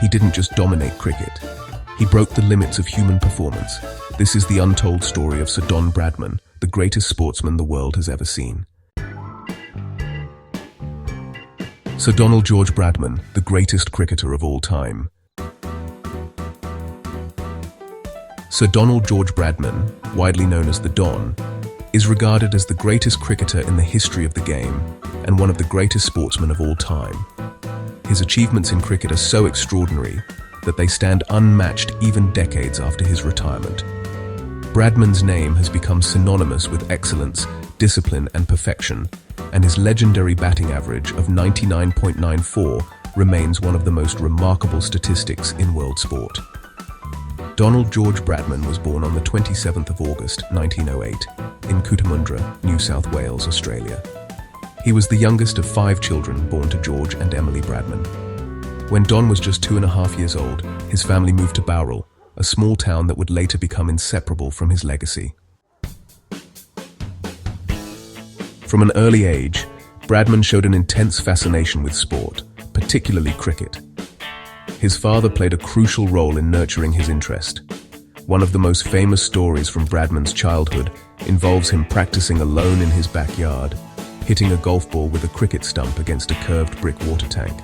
He didn't just dominate cricket. He broke the limits of human performance. This is the untold story of Sir Don Bradman, the greatest sportsman the world has ever seen. Sir Donald George Bradman, the greatest cricketer of all time. Sir Donald George Bradman, widely known as the Don, is regarded as the greatest cricketer in the history of the game and one of the greatest sportsmen of all time. His achievements in cricket are so extraordinary that they stand unmatched even decades after his retirement. Bradman's name has become synonymous with excellence, discipline, and perfection, and his legendary batting average of 99.94 remains one of the most remarkable statistics in world sport. Donald George Bradman was born on the 27th of August 1908 in Cootamundra, New South Wales, Australia. He was the youngest of 5 children born to George and Emily Bradman. When Don was just 2.5 years old, his family moved to Bowral, a small town that would later become inseparable from his legacy. From an early age, Bradman showed an intense fascination with sport, particularly cricket. His father played a crucial role in nurturing his interest. One of the most famous stories from Bradman's childhood involves him practicing alone in his backyard, hitting a golf ball with a cricket stump against a curved brick water tank.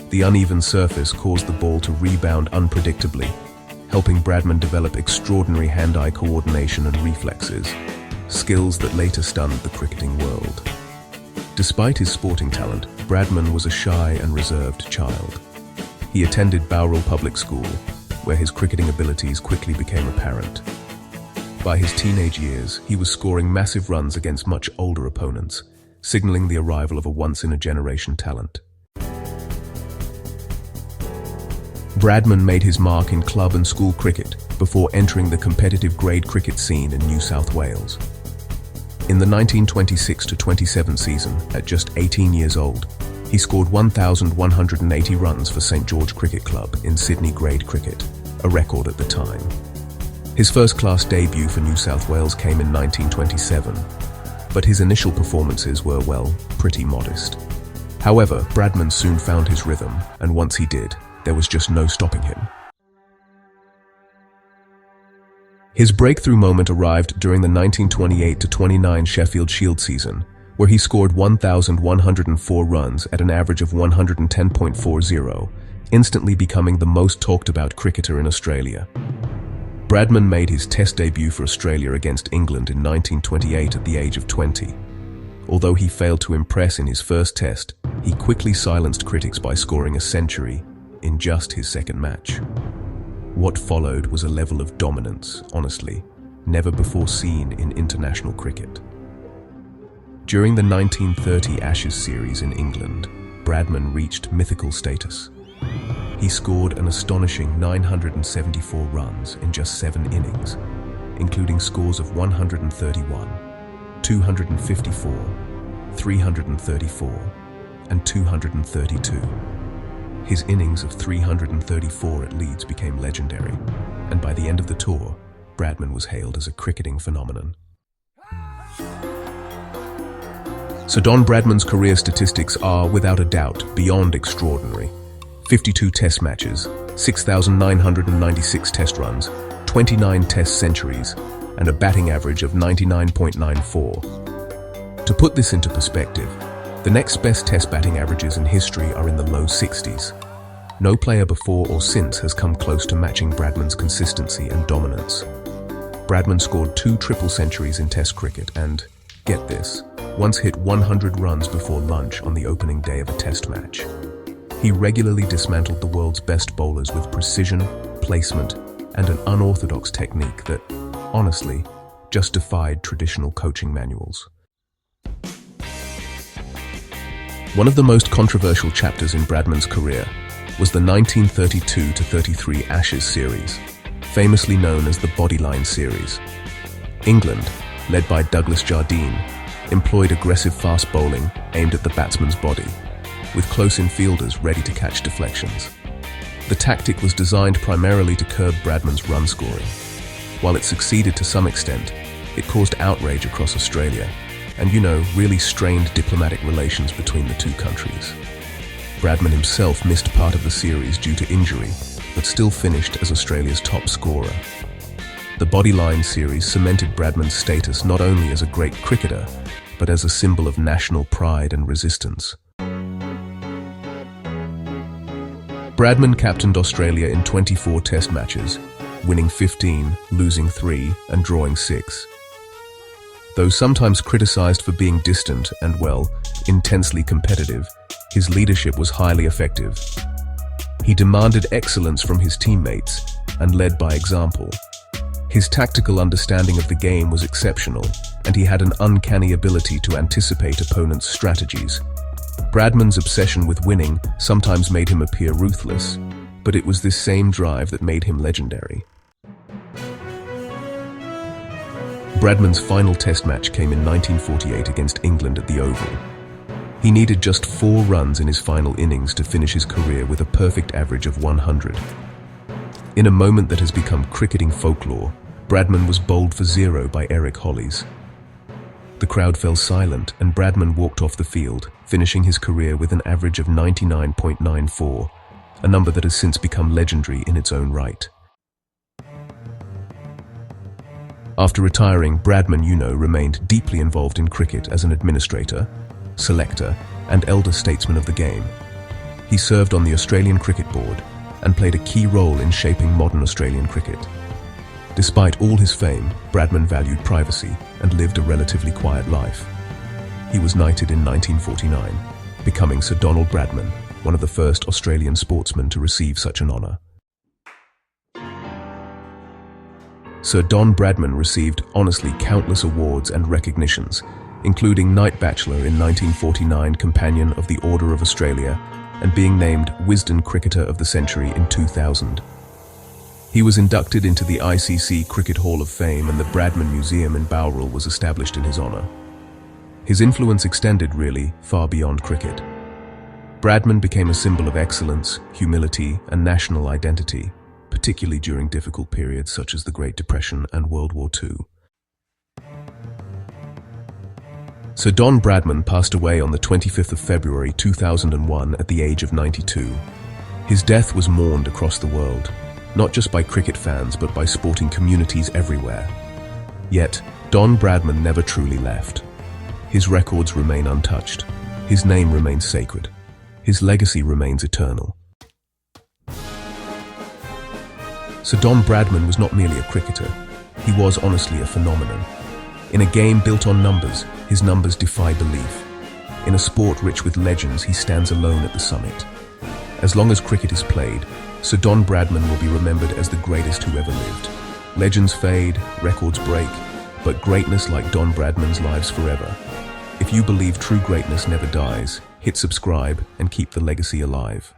The uneven surface caused the ball to rebound unpredictably, helping Bradman develop extraordinary hand-eye coordination and reflexes, skills that later stunned the cricketing world. Despite his sporting talent, Bradman was a shy and reserved child. He attended Bowral Public School, where his cricketing abilities quickly became apparent. By his teenage years, he was scoring massive runs against much older opponents, signaling the arrival of a once-in-a-generation talent. Bradman made his mark in club and school cricket before entering the competitive grade cricket scene in New South Wales. In the 1926-27 season, at just 18 years old, he scored 1,180 runs for St George Cricket Club in Sydney grade cricket, a record at the time. His first-class debut for New South Wales came in 1927, but his initial performances were, well, pretty modest. However, Bradman soon found his rhythm, and once he did, there was just no stopping him. His breakthrough moment arrived during the 1928-29 Sheffield Shield season, where he scored 1,104 runs at an average of 110.40, instantly becoming the most talked-about cricketer in Australia. Bradman made his Test debut for Australia against England in 1928 at the age of 20. Although he failed to impress in his first Test, he quickly silenced critics by scoring a century in just his second match. What followed was a level of dominance, honestly, never before seen in international cricket. During the 1930 Ashes series in England, Bradman reached mythical status. He scored an astonishing 974 runs in just 7 innings, including scores of 131, 254, 334, and 232. His innings of 334 at Leeds became legendary, and by the end of the tour, Bradman was hailed as a cricketing phenomenon. Sir Don Bradman's career statistics are, without a doubt, beyond extraordinary. 52 Test matches, 6,996 Test runs, 29 Test centuries, and a batting average of 99.94. To put this into perspective, the next best Test batting averages in history are in the low 60s. No player before or since has come close to matching Bradman's consistency and dominance. Bradman scored 2 triple centuries in Test cricket and, get this, once hit 100 runs before lunch on the opening day of a Test match. He regularly dismantled the world's best bowlers with precision, placement, and an unorthodox technique that, honestly, just defied traditional coaching manuals. One of the most controversial chapters in Bradman's career was the 1932-33 Ashes series, famously known as the Bodyline series. England, led by Douglas Jardine, employed aggressive fast bowling aimed at the batsman's body, with close-in fielders ready to catch deflections. The tactic was designed primarily to curb Bradman's run scoring. While it succeeded to some extent, it caused outrage across Australia, and really strained diplomatic relations between the two countries. Bradman himself missed part of the series due to injury, but still finished as Australia's top scorer. The Bodyline series cemented Bradman's status not only as a great cricketer, but as a symbol of national pride and resistance. Bradman captained Australia in 24 Test matches, winning 15, losing 3, and drawing 6. Though sometimes criticised for being distant and, well, intensely competitive, his leadership was highly effective. He demanded excellence from his teammates and led by example. His tactical understanding of the game was exceptional, and he had an uncanny ability to anticipate opponents' strategies. Bradman's obsession with winning sometimes made him appear ruthless, but it was this same drive that made him legendary. Bradman's final Test match came in 1948 against England at the Oval. He needed just 4 runs in his final innings to finish his career with a perfect average of 100. In a moment that has become cricketing folklore, Bradman was bowled for 0 by Eric Hollies. The crowd fell silent and Bradman walked off the field, finishing his career with an average of 99.94, a number that has since become legendary in its own right. After retiring, Bradman, remained deeply involved in cricket as an administrator, selector, and elder statesman of the game. He served on the Australian Cricket Board and played a key role in shaping modern Australian cricket. Despite all his fame, Bradman valued privacy and lived a relatively quiet life. He was knighted in 1949, becoming Sir Donald Bradman, one of the first Australian sportsmen to receive such an honour. Sir Don Bradman received, honestly, countless awards and recognitions, including Knight Bachelor in 1949, Companion of the Order of Australia, and being named Wisden Cricketer of the Century in 2000. He was inducted into the ICC Cricket Hall of Fame, and the Bradman Museum in Bowral was established in his honour. His influence extended, really, far beyond cricket. Bradman became a symbol of excellence, humility, and national identity, particularly during difficult periods such as the Great Depression and World War II. Sir Don Bradman passed away on the 25th of February 2001 at the age of 92. His death was mourned across the world, not just by cricket fans but by sporting communities everywhere. Yet, Don Bradman never truly left. His records remain untouched. His name remains sacred. His legacy remains eternal. Sir Don Bradman was not merely a cricketer. He was honestly a phenomenon. In a game built on numbers, his numbers defy belief. In a sport rich with legends, he stands alone at the summit. As long as cricket is played, Sir Don Bradman will be remembered as the greatest who ever lived. Legends fade, records break, but greatness like Don Bradman's lives forever. If you believe true greatness never dies, hit subscribe and keep the legacy alive.